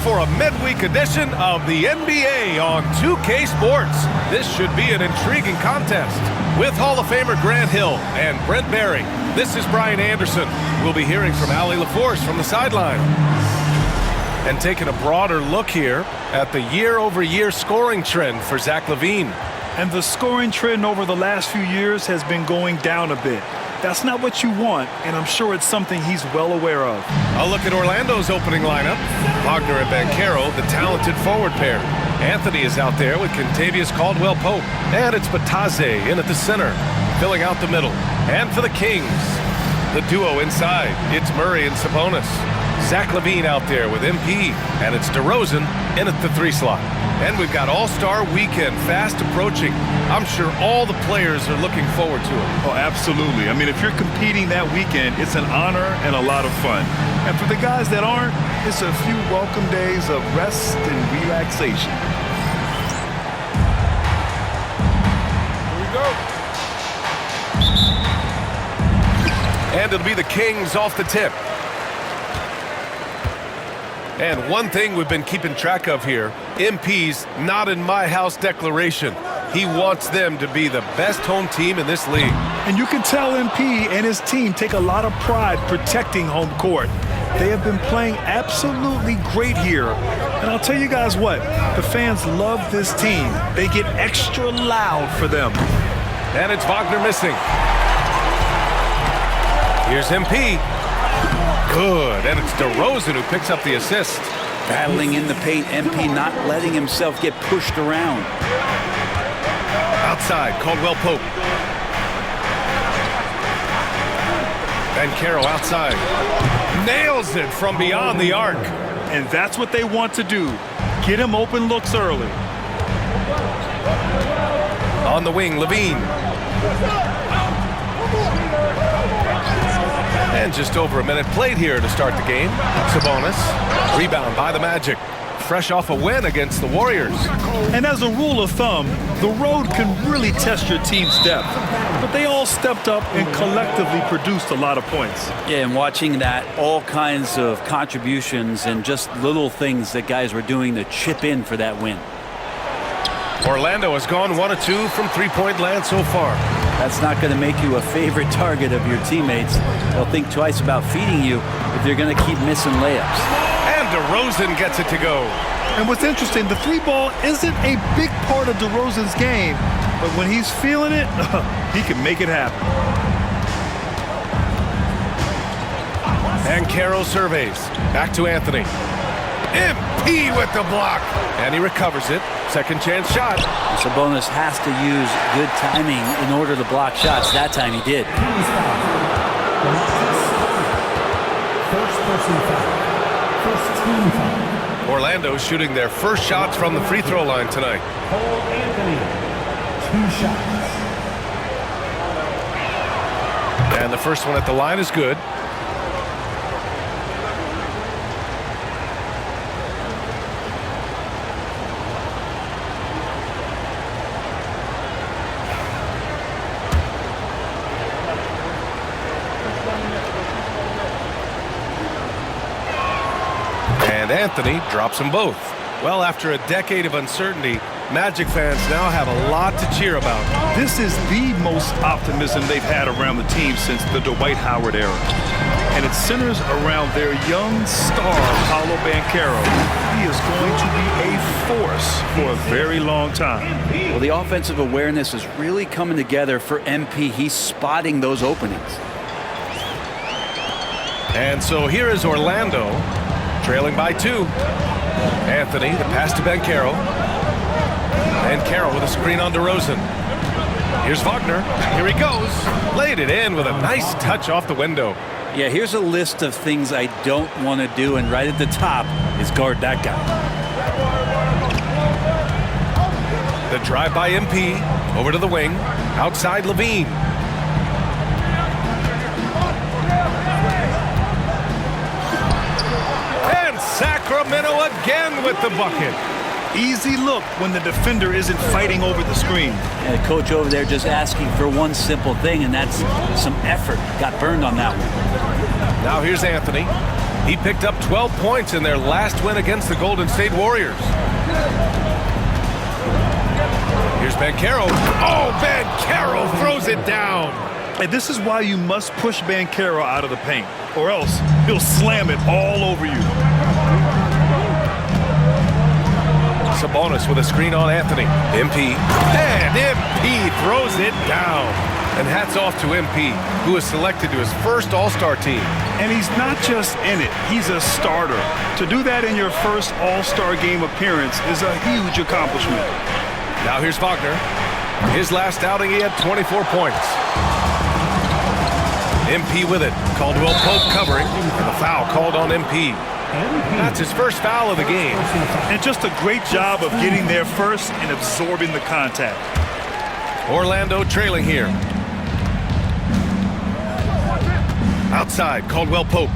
for a midweek edition of the NBA on 2K Sports. This should be an intriguing contest. With Hall of Famer Grant Hill and Brent Barry, this is Brian Anderson. We'll be hearing from Allie LaForce from the sideline. And taking a broader look here at the year-over-year scoring trend for Zach LaVine. And the scoring trend over the last few years has been going down a bit. That's not what you want, and I'm sure it's something he's well aware of. A look at Orlando's opening lineup. Wagner and Banchero, the talented forward pair. Anthony is out there with Kentavious Caldwell-Pope. And it's Batadze in at the center, filling out the middle. And for the Kings, the duo inside, it's Murray and Sabonis. Zach LaVine out there with MP, and it's DeRozan in at the 3 slot. And we've got All-Star Weekend fast approaching. I'm sure all the players are looking forward to it. Oh, absolutely. I mean, if you're competing that weekend, it's an honor and a lot of fun. And for the guys that aren't, it's a few welcome days of rest and relaxation. Here we go. And it'll be the Kings off the tip. And one thing we've been keeping track of here, MP's not in my house declaration. He wants them to be the best home team in this league. And you can tell MP and his team take a lot of pride protecting home court. They have been playing absolutely great here. And I'll tell you guys what, the fans love this team. They get extra loud for them. And it's Wagner missing. Here's MP. Good, and it's DeRozan who picks up the assist. Battling in the paint, MP not letting himself get pushed around. Outside, Caldwell-Pope. Banchero outside. Nails it from beyond the arc. And that's what they want to do. Get him open looks early. On the wing, LaVine. And just over a minute played here to start the game. Sabonis, rebound by the Magic. Fresh off a win against the Warriors. And as a rule of thumb, the road can really test your team's depth. But they all stepped up and collectively produced a lot of points. Yeah, and watching that, all kinds of contributions and just little things that guys were doing to chip in for that win. Orlando has gone 1 of 2 from three-point land so far. That's not going to make you a favorite target of your teammates. They'll think twice about feeding you if they're going to keep missing layups. And DeRozan gets it to go. And what's interesting, the 3-ball isn't a big part of DeRozan's game, but when he's feeling it, he can make it happen. Banchero surveys. Back to Anthony. MP with the block. And he recovers it. Second chance shot. Sabonis has to use good timing in order to block shots. That time he did. Orlando shooting their first shots from the free throw line tonight. Anthony, 2 shots. And the first one at the line is good. And Anthony drops them both. Well, after a decade of uncertainty, Magic fans now have a lot to cheer about. This is the most optimism they've had around the team since the Dwight Howard era. And it centers around their young star, Paolo Banchero. He is going to be a force for a very long time. Well, the offensive awareness is really coming together for MP. He's spotting those openings. And so here is Orlando, trailing by 2. Anthony, the pass to Banchero. Banchero with a screen on DeRozan. Here's Wagner. Here he goes. Laid it in with a nice touch off the window. Yeah, here's a list of things I don't want to do, and right at the top is guard that guy. The drive by MP. Over to the wing. Outside LaVine. Sacramento again with the bucket. Easy look when the defender isn't fighting over the screen. And the coach over there just asking for one simple thing, and that's some effort. Got burned on that one. Now here's Anthony. He picked up 12 points in their last win against the Golden State Warriors. Here's Banchero. Oh, Banchero throws it down. And this is why you must push Banchero out of the paint, or else he'll slam it all over you. Sabonis with a screen on Anthony. MP. And MP throws it down. And hats off to MP, who was selected to his first All-Star team. And he's not just in it, he's a starter. To do that in your first All-Star game appearance is a huge accomplishment. Now here's Wagner. His last outing, he had 24 points. MP with it. Caldwell Pope covering. And the foul called on MP. That's his first foul of the game. And just a great job of getting there first and absorbing the contact. Orlando trailing here. Outside, Caldwell Pope.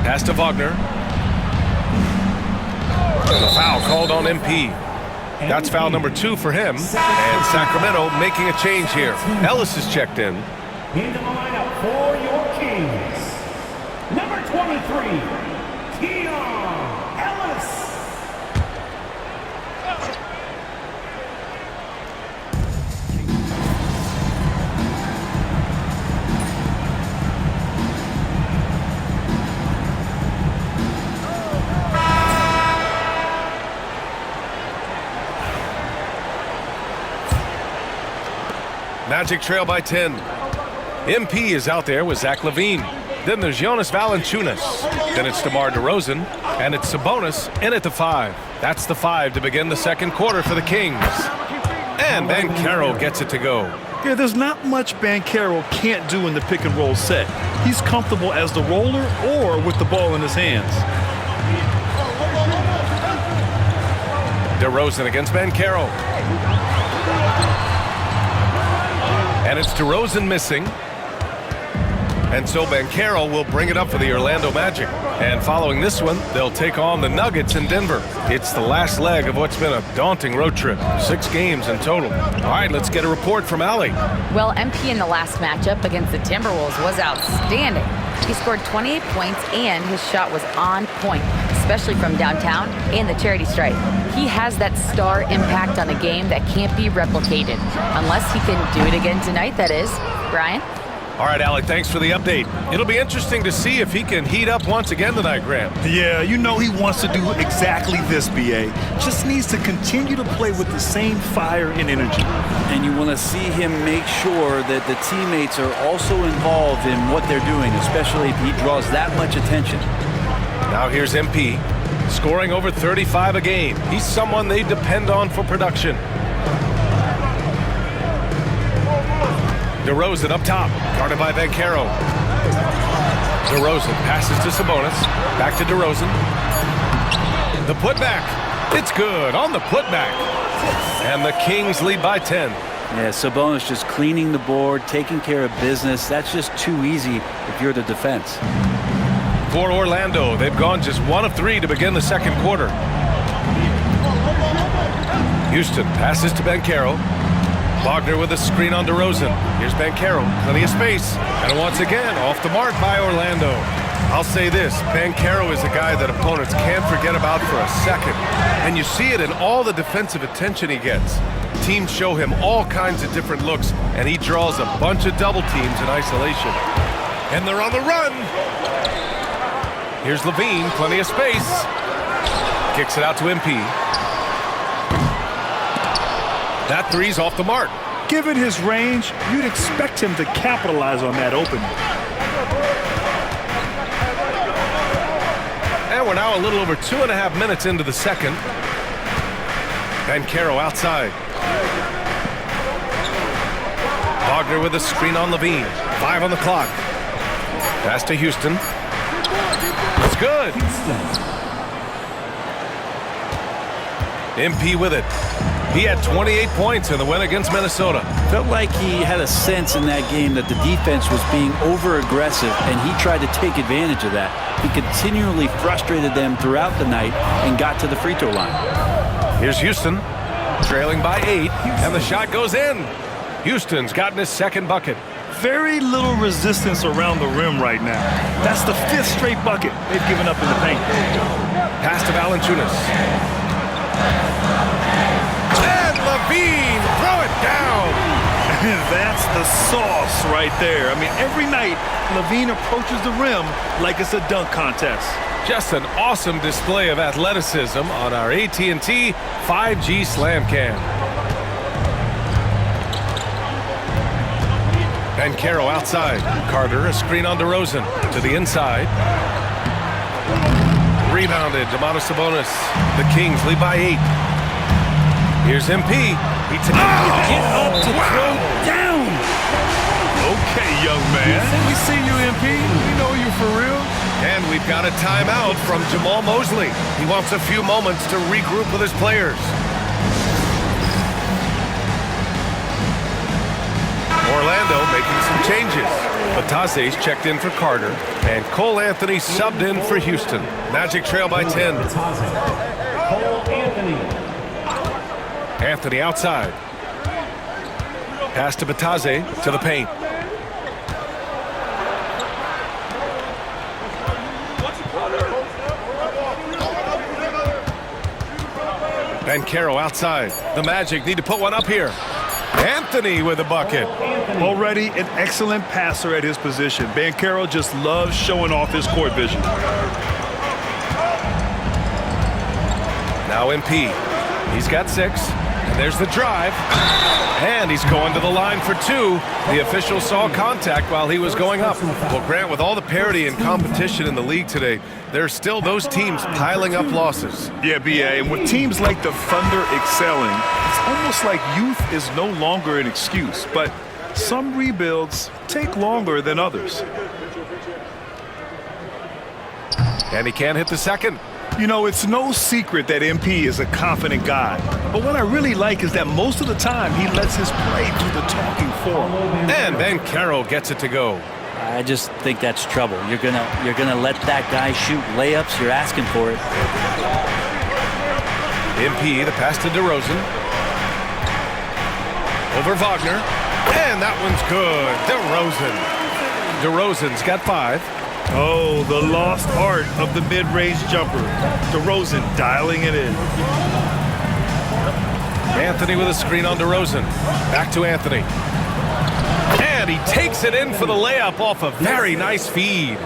Pass to Wagner. The foul called on MP. That's foul number 2 for him. And Sacramento making a change here. Ellis is checked in. Into the lineup for your Kings. Number 23, Keon Ellis. Magic trail by 10. MP is out there with Zach LaVine. Then there's Jonas Valanciunas. Then it's DeMar DeRozan. And it's Sabonis in at the 5. That's the 5 to begin the second quarter for the Kings. And Banchero gets it to go. Yeah, there's not much Banchero can't do in the pick and roll set. He's comfortable as the roller or with the ball in his hands. DeRozan against Banchero. And it's DeRozan missing. And so Banchero will bring it up for the Orlando Magic. And following this one, they'll take on the Nuggets in Denver. It's the last leg of what's been a daunting road trip. 6 games in total. All right, let's get a report from Allie. Well, MP in the last matchup against the Timberwolves was outstanding. He scored 28 points and his shot was on point, especially from downtown and the charity stripe. He has that star impact on the game that can't be replicated. Unless he can do it again tonight, that is. Brian? All right, Alec, thanks for the update. It'll be interesting to see if he can heat up once again tonight, Graham. Yeah, you know he wants to do exactly this, B.A. Just needs to continue to play with the same fire and energy. And you want to see him make sure that the teammates are also involved in what they're doing, especially if he draws that much attention. Now here's MP, scoring over 35 a game. He's someone they depend on for production. DeRozan up top, guarded by Banchero. DeRozan passes to Sabonis, back to DeRozan. The putback, it's good on the putback. And the Kings lead by 10. Yeah, Sabonis just cleaning the board, taking care of business. That's just too easy if you're the defense. For Orlando, they've gone just 1 of 3 to begin the second quarter. Houston passes to Banchero. Wagner with a screen on DeRozan. Here's Banchero, plenty of space. And once again, off the mark by Orlando. I'll say this, Banchero is a guy that opponents can't forget about for a second. And you see it in all the defensive attention he gets. Teams show him all kinds of different looks, and he draws a bunch of double teams in isolation. And they're on the run. Here's LaVine, plenty of space. Kicks it out to MP. That three's off the mark. Given his range, you'd expect him to capitalize on that opening. And we're now a little over 2.5 minutes into the second. Banchero outside. Wagner with a screen on LaVine. 5 on the clock. Pass to Houston. It's good. MP with it. He had 28 points in the win against Minnesota. Felt like he had a sense in that game that the defense was being over-aggressive, and he tried to take advantage of that. He continually frustrated them throughout the night and got to the free throw line. Here's Houston, trailing by 8, and the shot goes in. Houston's gotten his second bucket. very little resistance around the rim right now. That's the 5th straight bucket they've given up in the paint. Pass to Valanciunas. And Levine, throw it down. That's the sauce right there. I mean, every night, Levine approaches the rim like it's a dunk contest. Just an awesome display of athleticism on our AT&T 5G Slam Cam. Banchero outside. Carter, a screen on DeRozan. To the inside. Rebounded. Domantas Sabonis. The Kings lead by 8. Here's MP. He Get up to throw down. Okay, young man. We see you, MP. We know you for real. And we've got a timeout from Jamal Mosley. He wants a few moments to regroup with his players. Orlando making some changes. Batase's checked in for Carter, and Cole Anthony subbed in for Houston. Magic trail by 10. Cole Anthony. Anthony outside. Pass to Batase to the paint. Banchero outside. The Magic need to put one up here. Anthony with a bucket. Already an excellent passer at his position. Banchero just loves showing off his court vision. Now MP. He's got 6. And there's the drive. And he's going to the line for 2. The official saw contact while he was going up. Well, Grant, with all the parity and competition in the league today, there are still those teams piling up losses. Yeah, B.A., and with teams like the Thunder excelling, it's almost like youth is no longer an excuse. But some rebuilds take longer than others. And he can't hit the second. You know, it's no secret that MP is a confident guy. But what I really like is that most of the time he lets his play do the talking for him. And Banchero gets it to go. I just think that's trouble. You're gonna let that guy shoot layups. You're asking for it. MP, the pass to DeRozan. Over Wagner. And that one's good. DeRozan's got 5. Oh, the lost art of the mid-range jumper. DeRozan dialing it in. Anthony with a screen on DeRozan. Back to Anthony. And he takes it in for the layup off a very nice feed.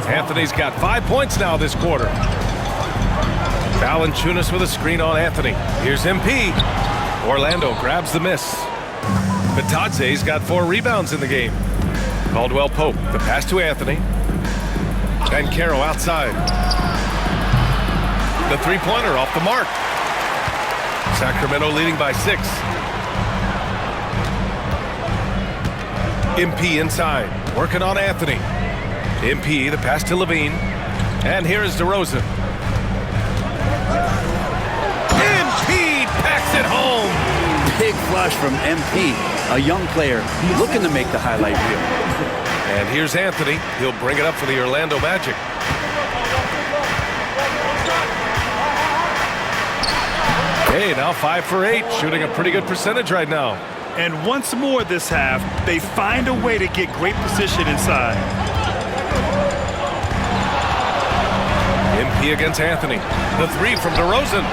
Anthony's got 5 points now this quarter. Valanciunas with a screen on Anthony. Here's MP. Orlando grabs the miss. Batase's got 4 rebounds in the game. Caldwell Pope, the pass to Anthony. Banchero outside. The three-pointer off the mark. Sacramento leading by 6. MP inside, working on Anthony. MP, the pass to Levine. And here is DeRozan. MP packs it home. Big flush from MP, a young player looking to make the highlight reel. And here's Anthony. He'll bring it up for the Orlando Magic. Hey, now 5 for 8, shooting a pretty good percentage right now. And once more this half, they find a way to get great position inside. MP against Anthony. The 3 from DeRozan.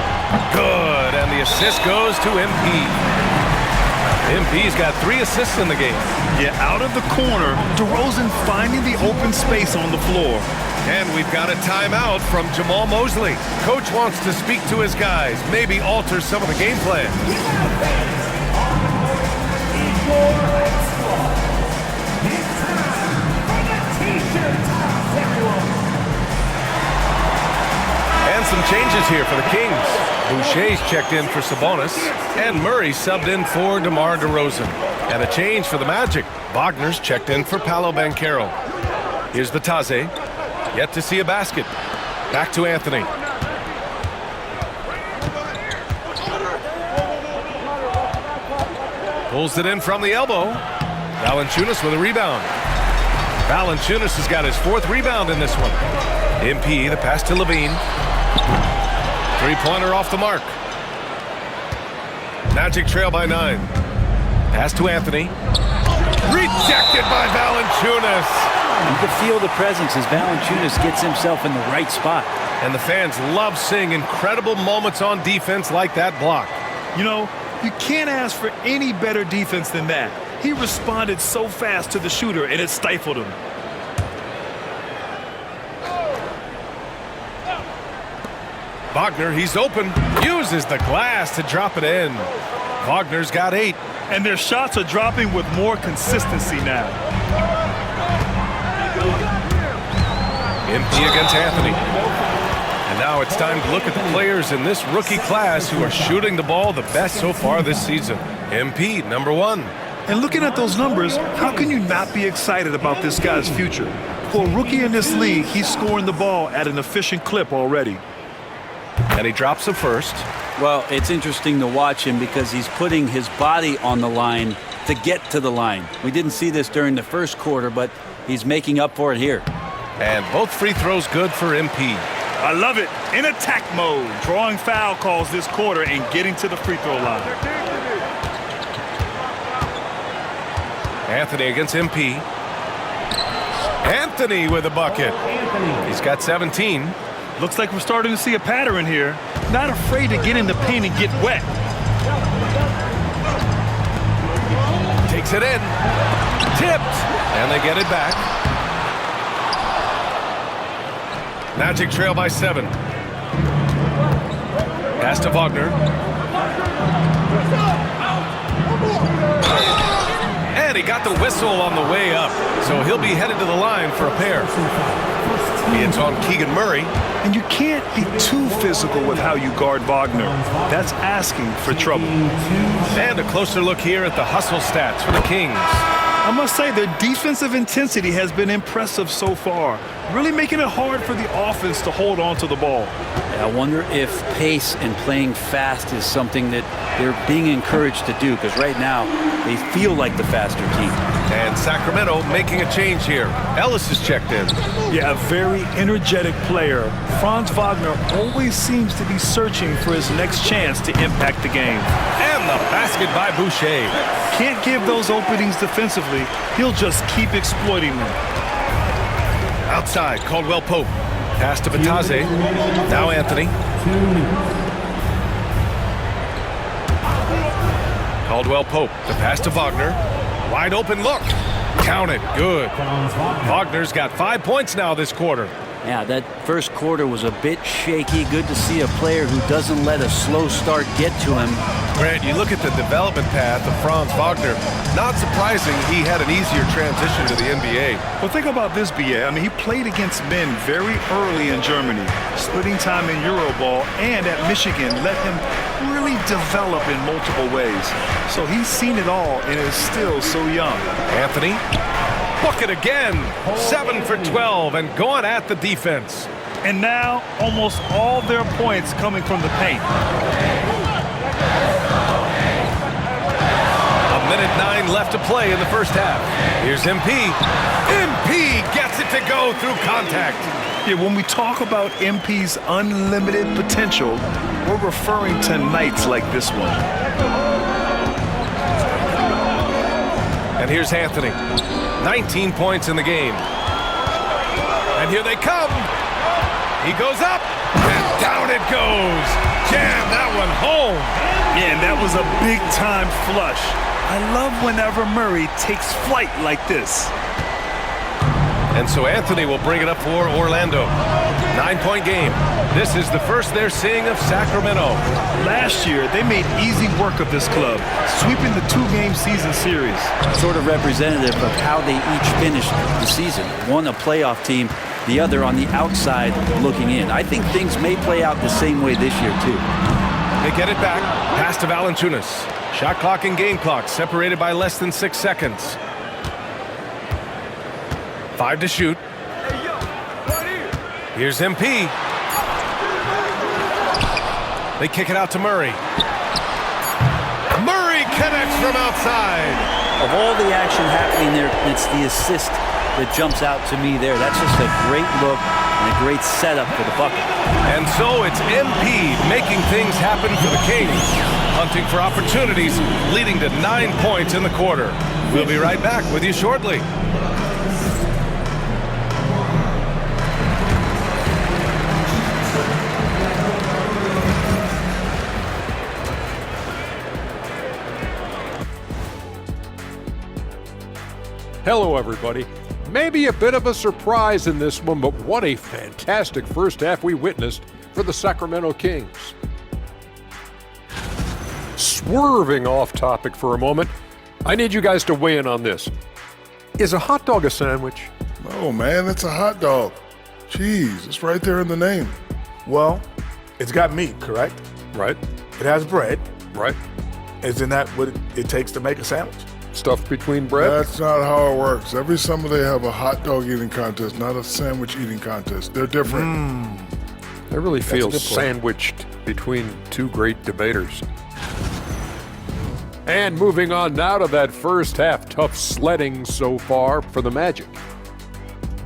Good, and the assist goes to MP. MP's got 3 assists in the game. Yeah, out of the corner, DeRozan finding the open space on the floor. And we've got a timeout from Jamal Mosley. Coach wants to speak to his guys, maybe alter some of the game plan. And some changes here for the Kings. Boucher's checked in for Sabonis, and Murray subbed in for DeMar DeRozan. And a change for the Magic. Wagner's checked in for Paolo Banchero. Here's Batase, yet to see a basket. Back to Anthony. Pulls it in from the elbow. Valanciunas with a rebound. Valanciunas has got his 4th rebound in this one. MP, the pass to Levine. Three-pointer off the mark. Magic trail by 9. Pass to Anthony. Rejected by Valanciunas. You can feel the presence as Valanciunas gets himself in the right spot. And the fans love seeing incredible moments on defense like that block. You know, you can't ask for any better defense than that. He responded so fast to the shooter, and it stifled him. Wagner, he's open. Uses the glass to drop it in. Wagner's got 8. And their shots are dropping with more consistency now. Empty against Anthony. And now it's time to look at the players in this rookie class who are shooting the ball the best so far this season. MP, number 1. And looking at those numbers, how can you not be excited about this guy's future? For a rookie in this league, he's scoring the ball at an efficient clip already. And he drops the first. Well, it's interesting to watch him because he's putting his body on the line to get to the line. We didn't see this during the first quarter, but he's making up for it here. And both free throws good for MP. I love it. In attack mode, drawing foul calls this quarter and getting to the free throw line. Anthony against MP. Anthony with a bucket. He's got 17. Looks like we're starting to see a pattern here. Not afraid to get in the paint and get wet. Takes it in. Tipped. And they get it back. Magic trail by 7. Pass to Wagner. And he got the whistle on the way up. So he'll be headed to the line for a pair. It's on Keegan Murray. And you can't be too physical with how you guard Wagner. That's asking for trouble. And a closer look here at the hustle stats for the Kings. I must say their defensive intensity has been impressive so far, really making it hard for the offense to hold on to the ball. I wonder if pace and playing fast is something that they're being encouraged to do, because right now they feel like the faster team. And Sacramento making a change here. Ellis is checked in. Yeah, a very energetic player. Franz Wagner always seems to be searching for his next chance to impact the game. And the basket by Boucher. Can't give those openings defensively. He'll just keep exploiting them. Outside, Caldwell Pope. Pass to Batase. Now Anthony. Caldwell Pope. The pass to Wagner. Wide open look. Count it. Good. Wagner's got 5 points now this quarter. Yeah, that first quarter was a bit shaky. Good to see a player who doesn't let a slow start get to him. Grant, you look at the development path of Franz Wagner. Not surprising he had an easier transition to the NBA. Well, think about this, B.A. I mean, he played against men very early in Germany, splitting time in Euroball, and at Michigan let him really develop in multiple ways. So he's seen it all and is still so young. Anthony. Bucket again. 7 for 12 and going at the defense. And now almost all their points coming from the paint. A minute 9 left to play in the first half. Here's MP. MP gets it to go through contact. Yeah, when we talk about MP's unlimited potential, we're referring to nights like this one. And here's Anthony. 19 points in the game. And here they come. He goes up, and down it goes. Jam that one home. Yeah, and that was a big-time flush. I love whenever Murray takes flight like this. And so Anthony will bring it up for Orlando. 9-point game. This is the first they're seeing of Sacramento. Last year, they made easy work of this club, sweeping the 2-game season series. Sort of representative of how they each finished the season. One a playoff team, the other on the outside looking in. I think things may play out the same way this year, too. They get it back. Pass to Valanciunas. Shot clock and game clock separated by less than 6 seconds. 5 to shoot. Here's MP. They kick it out to Murray. Murray connects from outside. Of all the action happening there, it's the assist that jumps out to me there. That's just a great look and a great setup for the bucket. And so it's MP making things happen for the Kings. Hunting for opportunities, leading to 9 points in the quarter. We'll be right back with you shortly. Hello, everybody. Maybe a bit of a surprise in this one, but what a fantastic first half we witnessed for the Sacramento Kings. Swerving off topic for a moment, I need you guys to weigh in on this. Is a hot dog a sandwich? Oh man, it's a hot dog. Cheese, it's right there in the name. Well, it's got meat, correct? Right, It has bread. right. Isn't that what it takes to make a sandwich? Stuffed between bread? That's not how it works. Every summer they have a hot dog eating contest, not a sandwich eating contest. They're different. I really feel good point. sandwiched between two great debaters. And moving on now to that first half, tough sledding so far for the Magic.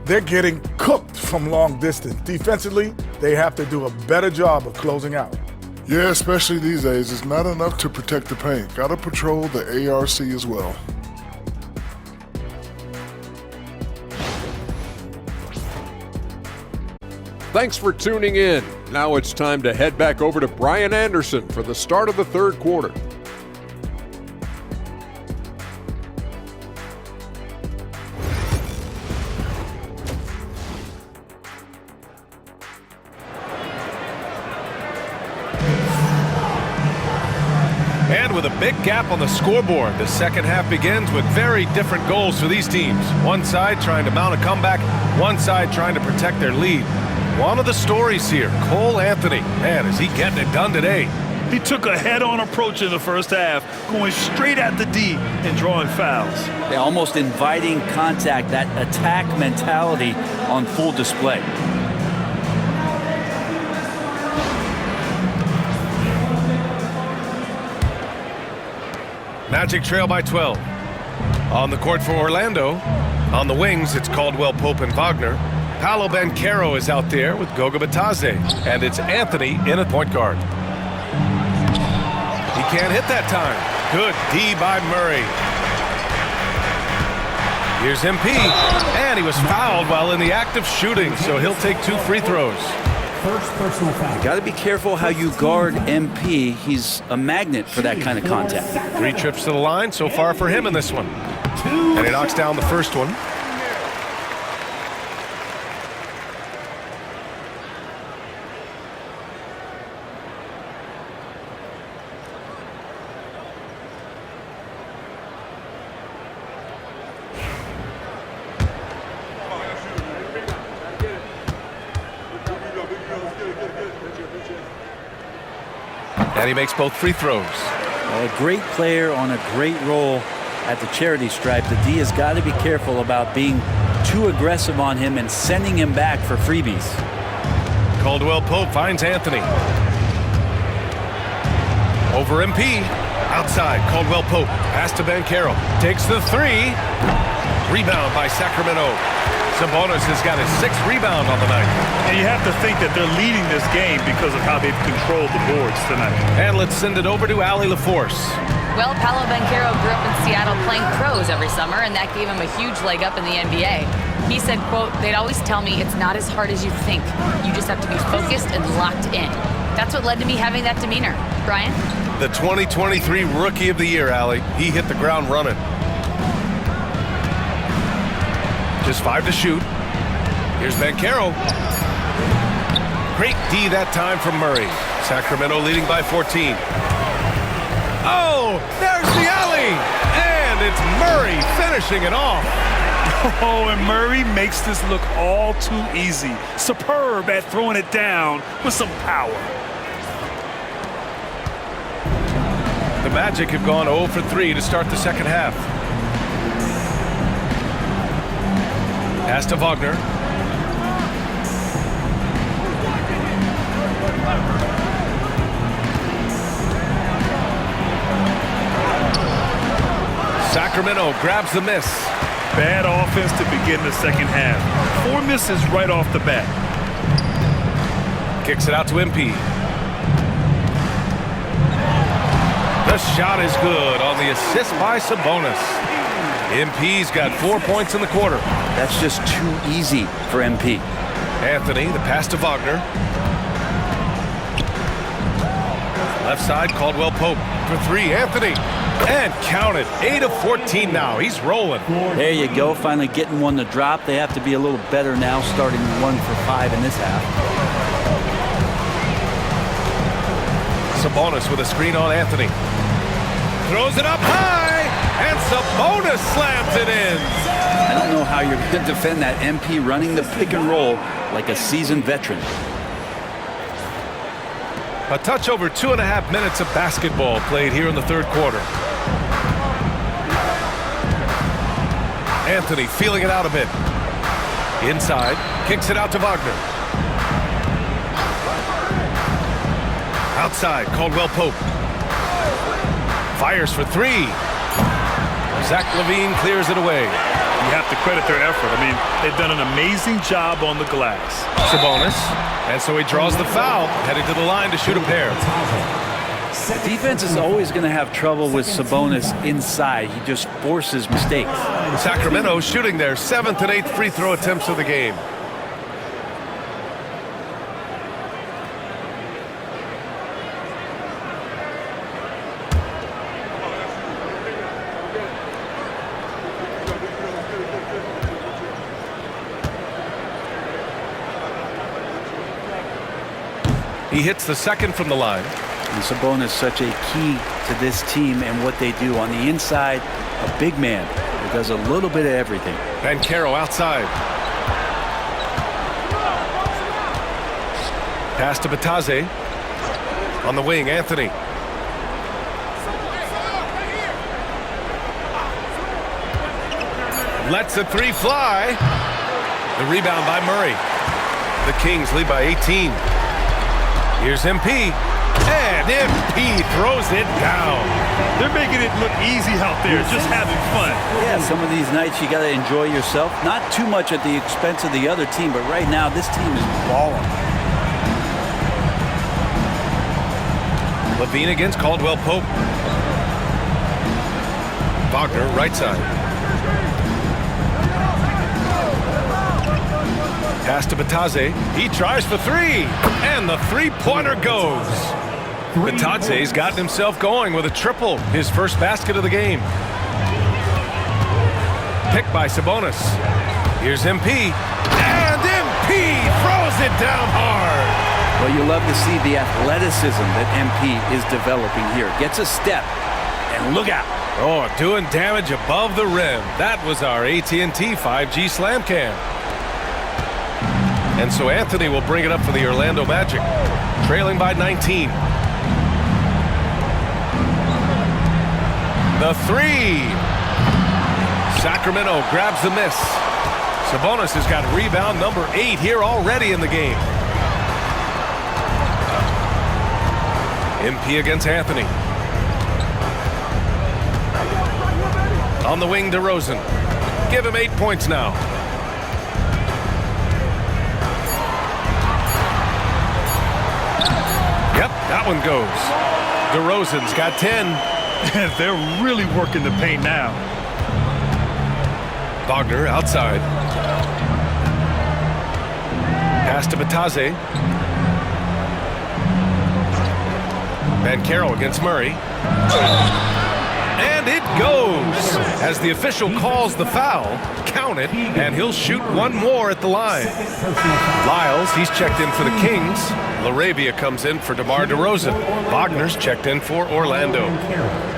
They're getting cooked from long distance. Defensively, they have to do a better job of closing out. Yeah, especially these days. It's not enough to protect the paint. Gotta patrol the ARC as well. Thanks for tuning in. Now it's time to head back over to Brian Anderson for the start of the third quarter. And with a big gap on the scoreboard, the second half begins with very different goals for these teams. One side trying to mount a comeback, one side trying to protect their lead. One of the stories here, Cole Anthony. Man, is he getting it done today? He took a head-on approach in the first half, going straight at the D and drawing fouls. They're almost inviting contact, that attack mentality on full display. Magic trail by 12. On the court for Orlando. On the wings, it's Caldwell Pope and Wagner. Paolo Banchero is out there with Goga Bitadze. And it's Anthony in at point guard. He can't hit that time. Good D by Murray. Here's MP. And he was fouled while in the act of shooting, so he'll take 2 free throws. First personal foul. Got to be careful how you guard MP. He's a magnet for that kind of contact. 3 trips to the line so far for him in this one. And he knocks down the first one. And he makes both free throws. A great player on a great role at the charity stripe. The D has got to be careful about being too aggressive on him and sending him back for freebies. Caldwell Pope finds Anthony. Over MP. Outside, Caldwell Pope. Pass to Banchero. Takes the 3. Rebound by Sacramento. Sabonis has got his 6th rebound on the night. And you have to think that they're leading this game because of how they've controlled the boards tonight. And let's send it over to Allie LaForce. Well, Paolo Banchero grew up in Seattle playing pros every summer, and that gave him a huge leg up in the NBA. He said, quote, "They'd always tell me it's not as hard as you think. You just have to be focused and locked in." That's what led to me having that demeanor. Brian? The 2023 Rookie of the Year, Allie. He hit the ground running. Just 5 to shoot. Here's Banchero. Great D that time from Murray. Sacramento leading by 14. Oh, there's the alley. And it's Murray finishing it off. Oh, and Murray makes this look all too easy. Superb at throwing it down with some power. The Magic have gone 0 for 3 to start the second half. Pass to Wagner. Sacramento grabs the miss. Bad offense to begin the second half. 4 misses right off the bat. Kicks it out to MP. The shot is good on the assist by Sabonis. MP's got 4 points in the quarter. That's just too easy for MP. Anthony, the pass to Wagner. Left side, Caldwell Pope for three. Anthony, and counted. 8 of 14 now. He's rolling. There you go. Finally getting one to drop. They have to be a little better now, starting 1 for 5 in this half. Sabonis with a screen on Anthony. Throws it up high, and Sabonis slams it in. I don't know how you're going to defend that MP running the pick and roll like a seasoned veteran. A touch over 2.5 minutes of basketball played here in the third quarter. Anthony feeling it out a bit. Inside, kicks it out to Wagner. Outside, Caldwell Pope. Fires for three. Zach LaVine clears it away. You have to credit their effort. I mean, they've done an amazing job on the glass. Sabonis. And so he draws the foul, heading to the line to shoot a pair. The defense is always going to have trouble with Sabonis inside. He just forces mistakes. Sacramento shooting their 7th and 8th free throw attempts of the game. He hits the second from the line. And Sabonis such a key to this team and what they do. On the inside, a big man who does a little bit of everything. Banchero outside. Pass to Batase. On the wing, Anthony. Lets the three fly. The rebound by Murray. The Kings lead by 18. Here's MP, and MP throws it down. They're making it look easy out there, just having fun. Yeah, some of these nights you got to enjoy yourself. Not too much at the expense of the other team, but right now this team is balling. LaVine against Caldwell Pope. Wagner, right side. Pass to Batase. He tries for three, and the three-pointer goes. Batase's gotten himself going with a triple, his first basket of the game. Picked by Sabonis. Here's MP, and MP throws it down hard. Well, you love to see the athleticism that MP is developing here. Gets a step, and look out. Oh, doing damage above the rim. That was our AT&T 5G Slam Cam. And so Anthony will bring it up for the Orlando Magic, trailing by 19. The three. Sacramento grabs the miss. Sabonis has got rebound number 8 here already in the game. MP against Anthony. On the wing, DeRozan. Give him 8 points now. Yep, that one goes. DeRozan's got 10. They're really working the paint now. Wagner outside. Pass to Batase. Banchero against Murray. And it goes. As the official calls the foul, count it, and he'll shoot one more at the line. Lyles, he's checked in for the Kings. LaRavia comes in for DeMar DeRozan. Wagner's checked in for Orlando.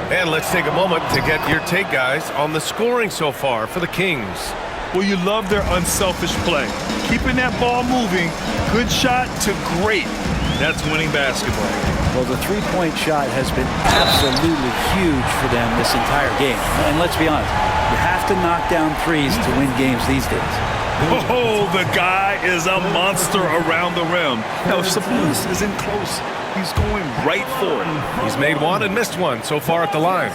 And let's take a moment to get your take, guys, on the scoring so far for the Kings. Well, you love their unselfish play. Keeping that ball moving, good shot to great. That's winning basketball. Well, the three-point shot has been absolutely huge for them this entire game. And let's be honest, you have to knock down threes to win games these days. Oh, the guy is a monster around the rim. Now, if Sabonis is in close, he's going right for it. He's made one and missed one so far at the line.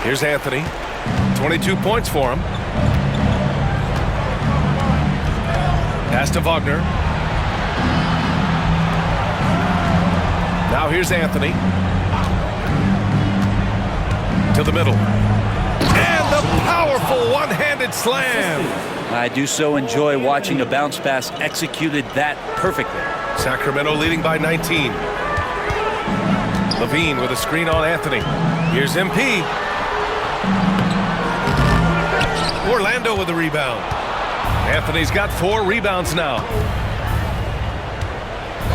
Here's Anthony. 22 points for him. Pass to Wagner. Now here's Anthony. To the middle. And the powerful one-handed slam. I do so enjoy watching a bounce pass executed that perfectly. Sacramento leading by 19. Levine with a screen on Anthony. Here's MP. Orlando with a rebound. Anthony's got 4 rebounds now.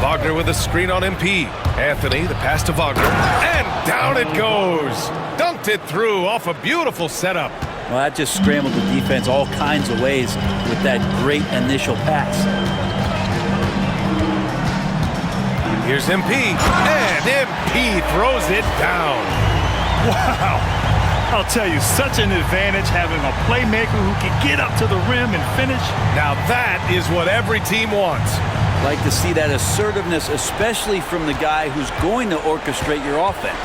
Wagner with a screen on MP. Anthony, the pass to Wagner. And down it goes. Dunked it through off a beautiful setup. Well, that just scrambled the defense all kinds of ways with that great initial pass. Here's MP. And MP throws it down. Wow. I'll tell you, such an advantage having a playmaker who can get up to the rim and finish. Now that is what every team wants. Like to see that assertiveness, especially from the guy who's going to orchestrate your offense.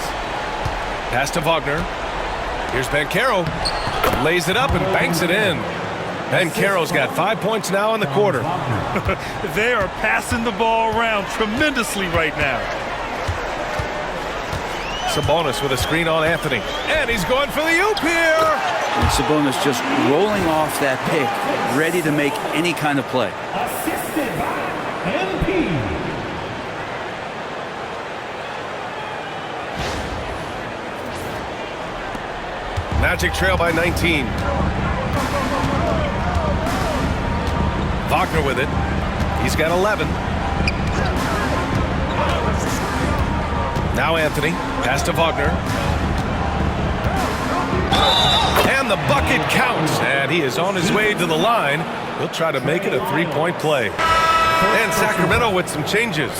Pass to Wagner. Here's Banchero. Lays it up and banks it in. Banchero's got 5 points now in the quarter. They are passing the ball around tremendously right now. Sabonis with a screen on Anthony. And he's going for the oop here. And Sabonis just rolling off that pick, ready to make any kind of play. Assisted by MP. Magic trail by 19. Wagner with it. He's got 11. Now Anthony. Pass to Wagner. And the bucket counts. And he is on his way to the line. He'll try to make it a 3-point play. And Sacramento with some changes.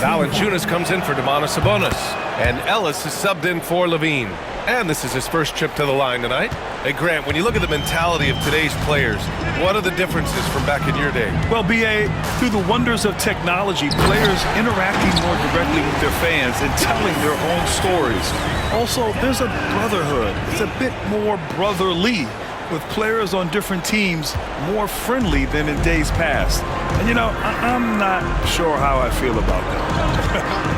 Valanciunas comes in for Domantas Sabonis. And Ellis is subbed in for Levine. And this is his first trip to the line tonight. Hey, Grant, when you look at the mentality of today's players, what are the differences from back in your day? Well, B.A., through the wonders of technology, players interacting more directly with their fans and telling their own stories. Also, there's a brotherhood. It's a bit more brotherly, with players on different teams more friendly than in days past. And, you know, I'm not sure how I feel about that.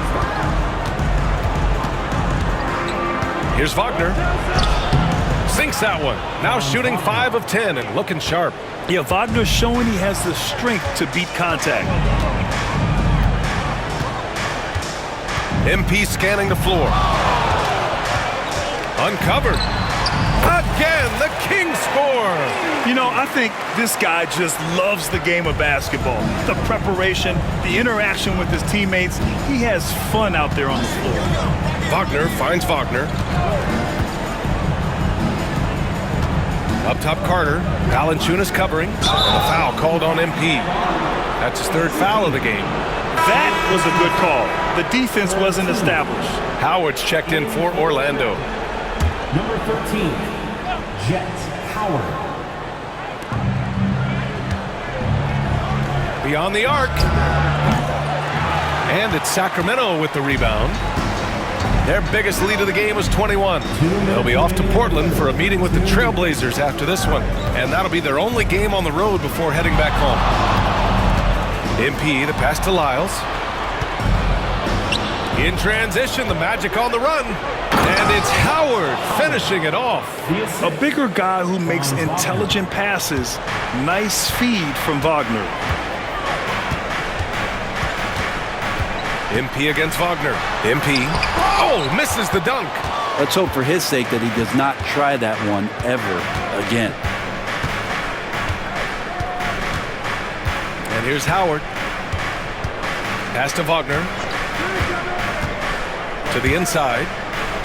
Here's Wagner. Sinks that one. Now shooting 5 of 10 and looking sharp. Yeah, Wagner's showing he has the strength to beat contact. MP scanning the floor. Uncovered. Again, the king score. You know, I think this guy just loves the game of basketball. The preparation, the interaction with his teammates. He has fun out there on the floor. Wagner finds Wagner. Up top, Carter. Valanciunas covering. And a foul called on MP. That's his 3rd foul of the game. That was a good call. The defense wasn't established. Howard's checked in for Orlando. Number 13, Jet Howard. Beyond the arc. And it's Sacramento with the rebound. Their biggest lead of the game was 21. They'll be off to Portland for a meeting with the Trailblazers after this one. And that'll be their only game on the road before heading back home. MP, the pass to Lyles. In transition, the Magic on the run. And it's Howard finishing it off. A bigger guy who makes intelligent passes. Nice feed from Wagner. MP against Wagner. MP. Oh, misses the dunk. Let's hope for his sake that he does not try that one ever again. And here's Howard. Pass to Wagner. To the inside.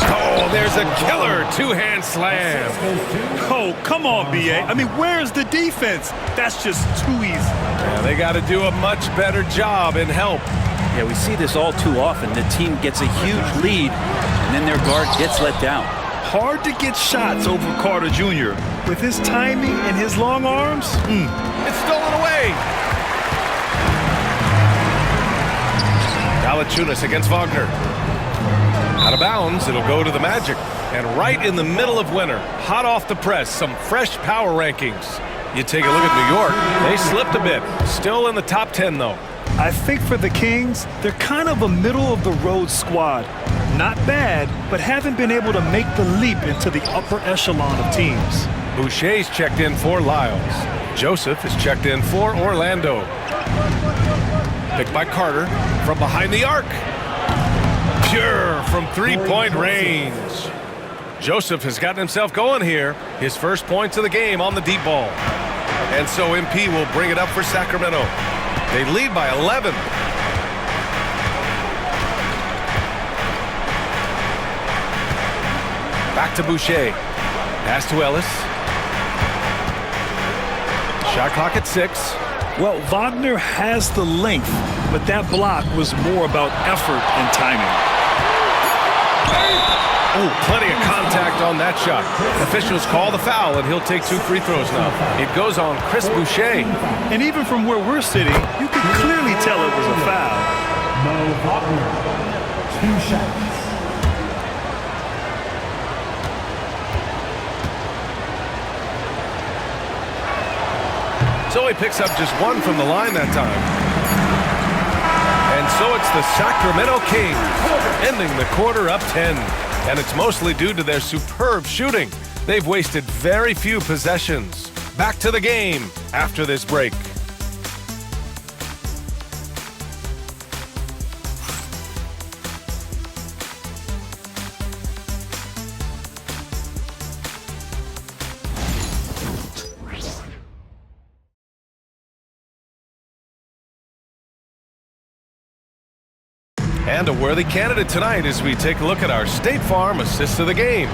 Oh, there's a killer 2-hand slam. Oh, come on, B.A. I mean, where's the defense? That's just too easy. Yeah, they got to do a much better job in help. Yeah, we see this all too often. The team gets a huge lead, and then their guard gets let down. Hard to get shots over Carter Jr. With his timing and his long arms. It's stolen away. Valanciunas against Wagner. Out of bounds, it'll go to the Magic. And right in the middle of winter, hot off the press, some fresh power rankings. You take a look at New York, they slipped a bit. Still in the top 10, though. I think for the Kings, they're kind of a middle-of-the-road squad. Not bad, but haven't been able to make the leap into the upper echelon of teams. Boucher's checked in for Lyles. Joseph is checked in for Orlando. Picked by Carter from behind the arc. Pure from three-point range. Joseph has gotten himself going here. His first points of the game on the deep ball. And so MP will bring it up for Sacramento. They lead by 11. Back to Boucher. Pass to Ellis. Shot clock at 6. Well, Wagner has the length, but that block was more about effort and timing. Oh, plenty of contact on that shot. Officials call the foul, and he'll take 2 free throws now. It goes on Chris Boucher. And even from where we're sitting, you can clearly tell it was a foul. Mo Wagner, 2 shots. So he picks up just 1 from the line that time. And so it's the Sacramento Kings ending the quarter up 10. And it's mostly due to their superb shooting. They've wasted very few possessions. Back to the game after this break. And a worthy candidate tonight as we take a look at our State Farm assist of the game.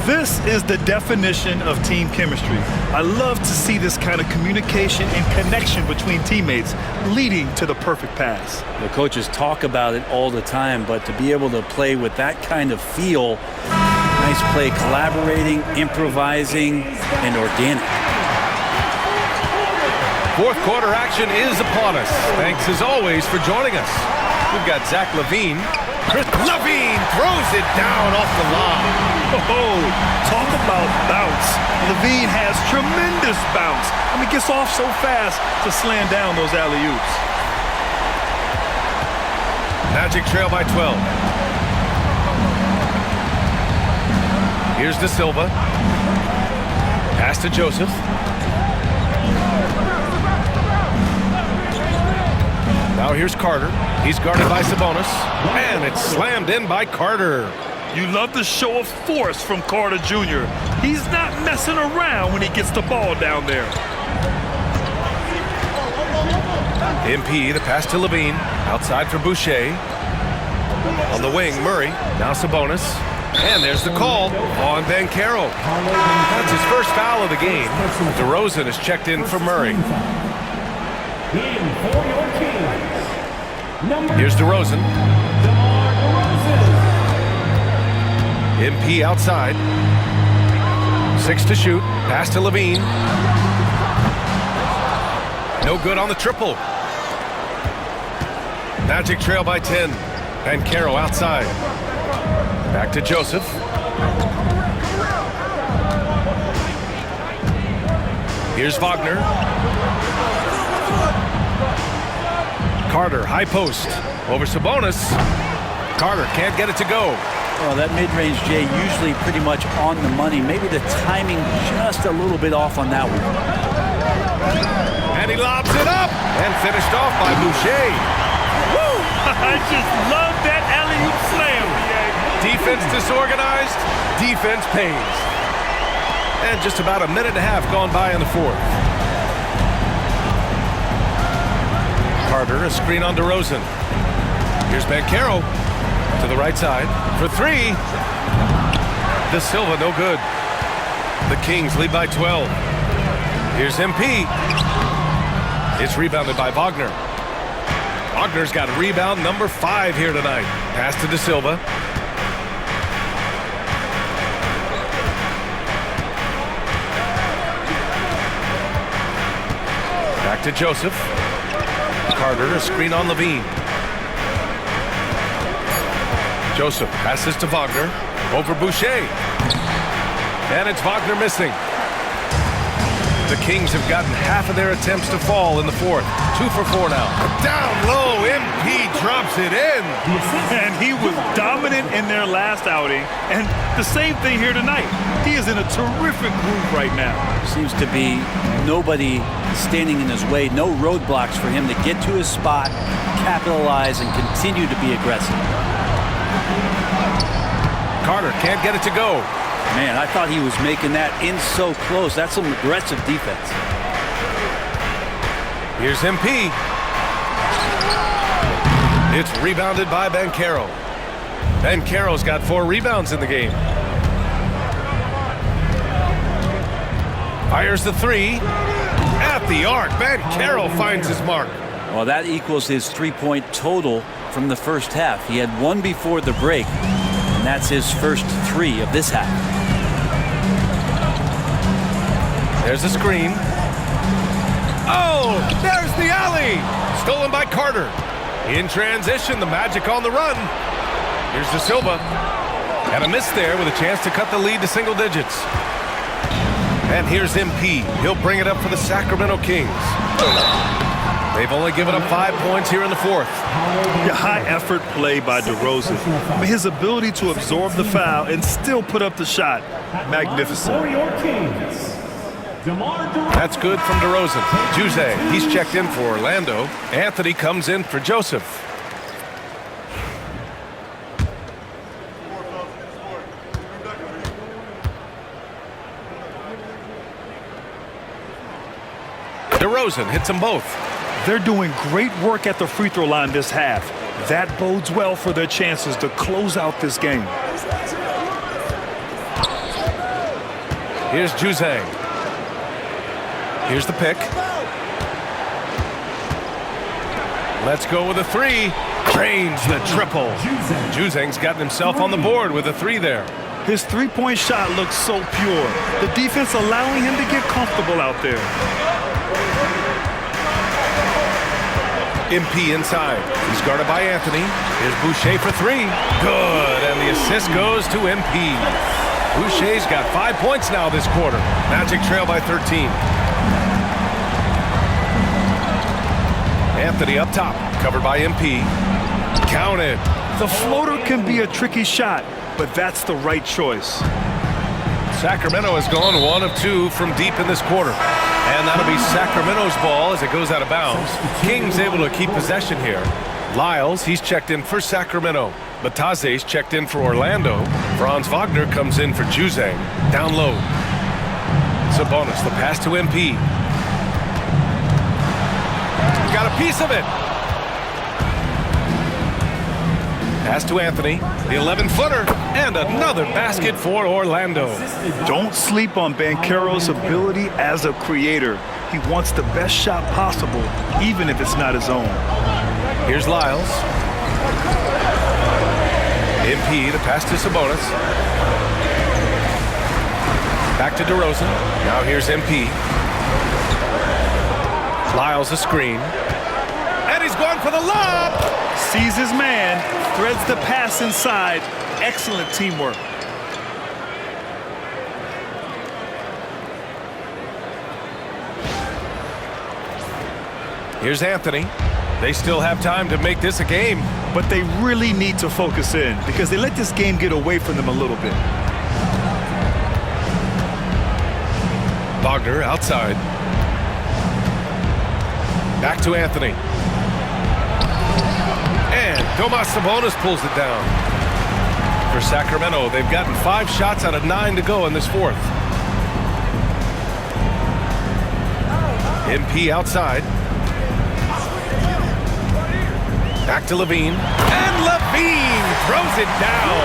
This is the definition of team chemistry. I love to see this kind of communication and connection between teammates leading to the perfect pass. The coaches talk about it all the time, but to be able to play with that kind of feel, nice play, collaborating, improvising, and organic. Fourth quarter action is upon us. Thanks as always for joining us. We've got Zach LaVine. Chris LaVine throws it down off the line. Oh, talk about bounce. LaVine has tremendous bounce. I mean, gets off so fast to slam down those alley-oops. Magic trail by 12. Here's De Silva. Pass to Joseph. Now here's Carter. He's guarded by Sabonis. And it's slammed in by Carter. You love the show of force from Carter Jr. He's not messing around when he gets the ball down there. MP, the pass to LaVine. Outside for Boucher. On the wing, Murray. Now Sabonis. And there's the call on Banchero. That's his first foul of the game. DeRozan is checked in for Murray. Here's DeRozan. MP outside. 6 to shoot. Pass to LaVine. No good on the triple. Magic trail by 10. Banchero outside. Back to Joseph. Here's Wagner. Carter, high post. Over Sabonis. Carter can't get it to go. Well, that mid-range, Jay, usually pretty much on the money. Maybe the timing just a little bit off on that one. And he lobs it up. And finished off by Boucher. Woo! I just love that alley-oop slam. Defense disorganized. Defense pays. And just about a minute and a half gone by in the fourth. Carter, a screen on DeRozan. Here's Banchero to the right side for 3. De Silva, no good. The Kings lead by 12. Here's MP. It's rebounded by Wagner. Wagner's got rebound number 5 here tonight. Pass to De Silva. Back to Joseph. Carter, a screen on LaVine. Joseph passes to Wagner. Over Boucher. And it's Wagner missing. The Kings have gotten half of their attempts to fall in the fourth. 2 for 4 now. Down low, MP drops it in. And he was dominant in their last outing. And the same thing here tonight. He is in a terrific groove right now. Seems to be nobody standing in his way, no roadblocks for him to get to his spot, capitalize, and continue to be aggressive. Carter can't get it to go. Man, I thought he was making that in so close. That's some aggressive defense. Here's MP. It's rebounded by Banchero. Banchero's got 4 rebounds in the game. Fires the 3. At the arc, Banchero finds his mark. Well, that equals his 3-point total from the first half. He had 1 before the break, and that's his first 3 of this half. There's the screen. Oh, there's the alley. Stolen by Carter. In transition, the Magic on the run. Here's De Silva. And a miss there with a chance to cut the lead to single digits. And here's MP. He'll bring it up for the Sacramento Kings. They've only given up 5 points here in the fourth. A high-effort play by DeRozan. I mean, his ability to absorb the foul and still put up the shot, magnificent. For your Kings, That's good from DeRozan. Juzang, he's checked in for Orlando. Anthony comes in for Joseph. DeRozan hits them both. They're doing great work at the free throw line this half. That bodes well for their chances to close out this game. Here's Juzang. Here's the pick. Let's go with a 3. Drains the triple. Juzang's gotten himself on the board with a 3 there. His three-point shot looks so pure. The defense allowing him to get comfortable out there. MP inside. He's guarded by Anthony. Here's Boucher for 3. Good, and the assist goes to MP. Boucher's got 5 points now this quarter. Magic trail by 13. Anthony up top, covered by MP. Counted. The floater can be a tricky shot, but that's the right choice. Sacramento has gone 1 of 2 from deep in this quarter. And that'll be Sacramento's ball as it goes out of bounds. Kings able to keep possession here. Lyles, he's checked in for Sacramento. Bataze's checked in for Orlando. Franz Wagner comes in for Juzang. Down low. Sabonis, the pass to MP. Got a piece of it. Pass to Anthony. The 11-footer. And another basket for Orlando. Don't sleep on Banchero's ability as a creator. He wants the best shot possible, even if it's not his own. Here's Lyles. MP, the pass to Sabonis. Back to DeRozan. Now here's MP. Lyles a screen. And he's going for the lob. Sees his man, threads the pass inside. Excellent teamwork. Here's Anthony. They still have time to make this a game. But they really need to focus in because they let this game get away from them a little bit. Wagner outside. Back to Anthony. And Domas Sabonis pulls it down. For Sacramento, they've gotten 5 shots out of 9 to go in this fourth. MP outside. Back to Levine. And Levine throws it down.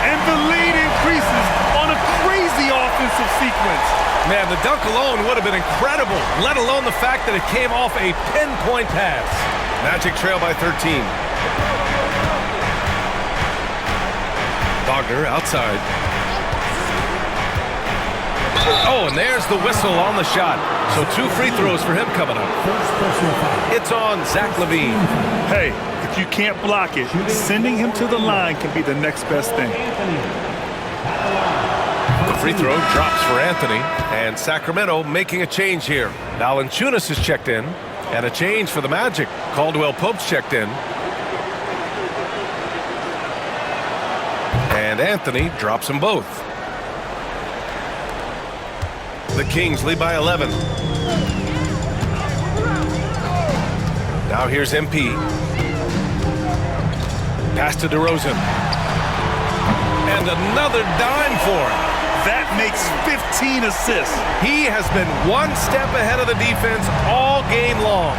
And the lead increases on a crazy offensive sequence. Man, the dunk alone would have been incredible, let alone the fact that it came off a pinpoint pass. Magic trail by 13. Wagner outside. Oh, and there's the whistle on the shot. So 2 free throws for him coming up. It's on Zach LaVine. Hey, if you can't block it, sending him to the line can be the next best thing. Free throw drops for Anthony, and Sacramento making a change here. Valanciunas is checked in, and a change for the Magic. Caldwell Pope's checked in. And Anthony drops them both. The Kings lead by 11. Now here's MP. Pass to DeRozan. And another dime for him. That makes 15 assists. He has been one step ahead of the defense all game long.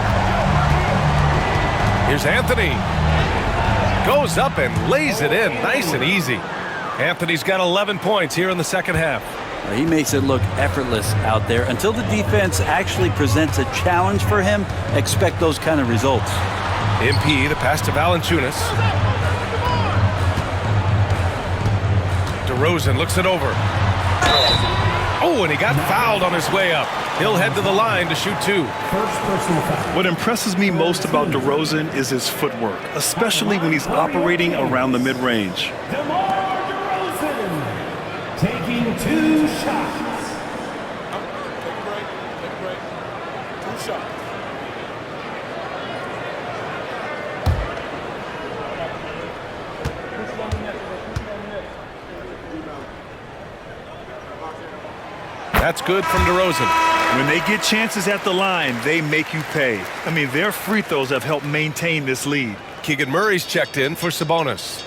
Here's Anthony. Goes up and lays it in nice and easy. Anthony's got 11 points here in the second half. He makes it look effortless out there. Until the defense actually presents a challenge for him, expect those kind of results. MP, the pass to Valanciunas. DeRozan looks it over. Oh, and he got fouled on his way up. He'll head to the line to shoot 2. First personal foul. What impresses me most about DeRozan is his footwork, especially when he's operating around the mid-range. DeMar DeRozan taking 2 shots. Take a break. 2 shots. That's good from DeRozan. When they get chances at the line, they make you pay. I mean, their free throws have helped maintain this lead. Keegan Murray's checked in for Sabonis.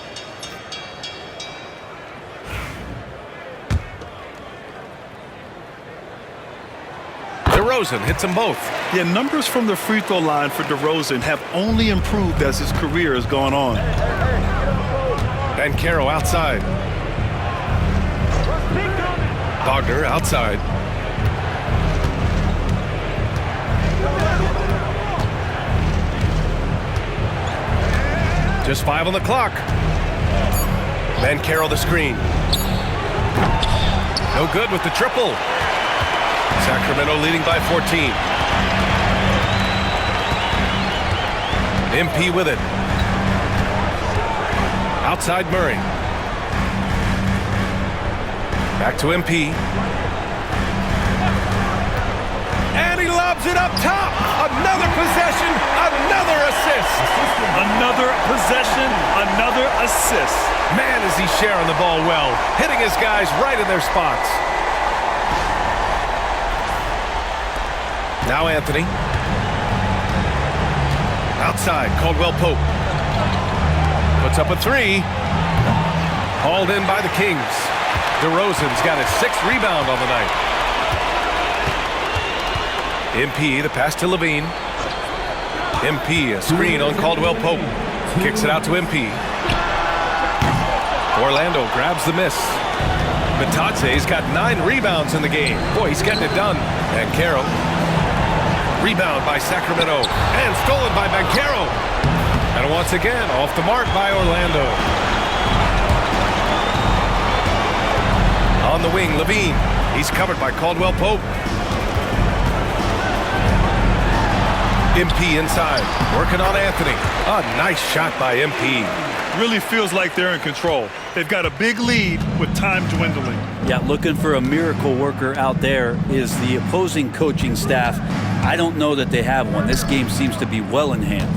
DeRozan hits them both. Yeah, numbers from the free throw line for DeRozan have only improved as his career has gone on. Banchero outside. Wagner outside. Just 5 on the clock. Banchero the screen. No good with the triple. Sacramento leading by 14. MP with it. Outside Murray. Back to MP. And he lobs it up top. Another possession, another assist. Another possession, another assist. Man, is he sharing the ball well, hitting his guys right in their spots. Now Anthony. Outside, Caldwell Pope. Puts up a 3. Hauled in by the Kings. DeRozan's got his 6th rebound on the night. MP, the pass to Levine. MP, a screen on Caldwell Pope. Kicks it out to MP. Orlando grabs the miss. Bitadze's got 9 rebounds in the game. Boy, he's getting it done. Banchero. Rebound by Sacramento. And stolen by Banchero. And once again, off the mark by Orlando. On the wing, Levine. He's covered by Caldwell Pope. MP inside, working on Anthony. A nice shot by MP. Really feels like they're in control. They've got a big lead with time dwindling. Yeah, looking for a miracle worker out there is the opposing coaching staff. I don't know that they have one. This game seems to be well in hand.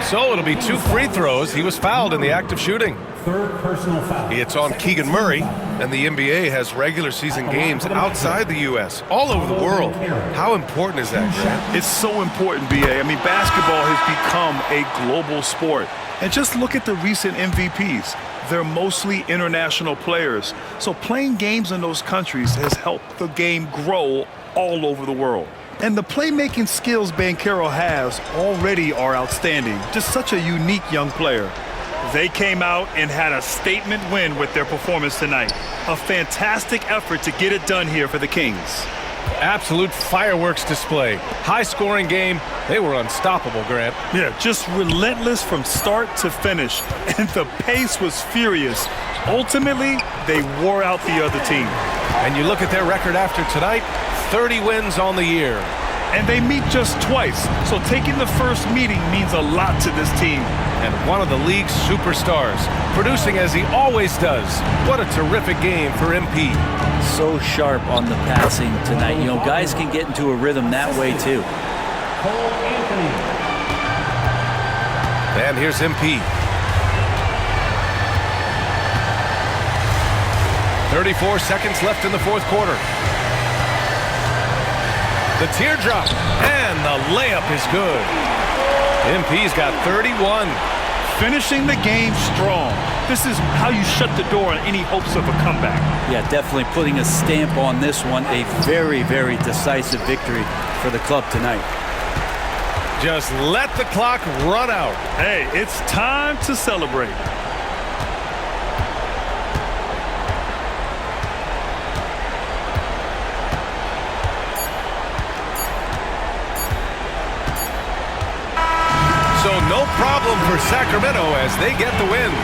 So it'll be 2 free throws. He was fouled in the act of shooting. Third personal foul. It's on Keegan Murray, and the NBA has regular season games outside the U.S., all over the world. How important is that, Grant? It's so important, B.A. I mean, basketball has become a global sport. And just look at the recent MVPs. They're mostly international players. So playing games in those countries has helped the game grow all over the world. And the playmaking skills Banchero has already are outstanding. Just such a unique young player. They came out and had a statement win with their performance tonight. A fantastic effort to get it done here for the Kings. Absolute fireworks display. High-scoring game. They were unstoppable, Grant. Yeah, just relentless from start to finish. And the pace was furious. Ultimately, they wore out the other team. And you look at their record after tonight, 30 wins on the year. and they meet just twice. So taking the first meeting means a lot to this team. And one of the league's superstars, producing as he always does. What a terrific game for MP. So sharp on the passing tonight. You know, guys can get into a rhythm that way too. Cole Anthony. And here's MP. 34 seconds left in the fourth quarter. The teardrop, and the layup is good. MP's got 31. Finishing the game strong. This is how you shut the door on any hopes of a comeback. Yeah, definitely putting a stamp on this one. A very, very decisive victory for the club tonight. Just let the clock run out. Hey, it's time to celebrate. So no problem for Sacramento as they get the win.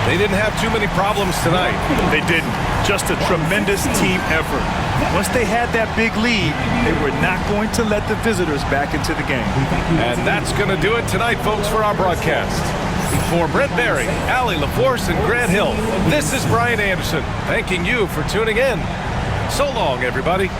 They didn't have too many problems tonight. They didn't. Just a tremendous team effort. Once they had that big lead, they were not going to let the visitors back into the game. And that's going to do it tonight, folks, for our broadcast. For Brent Berry, Allie LaForce, and Grant Hill, this is Brian Anderson, thanking you for tuning in. So long, everybody.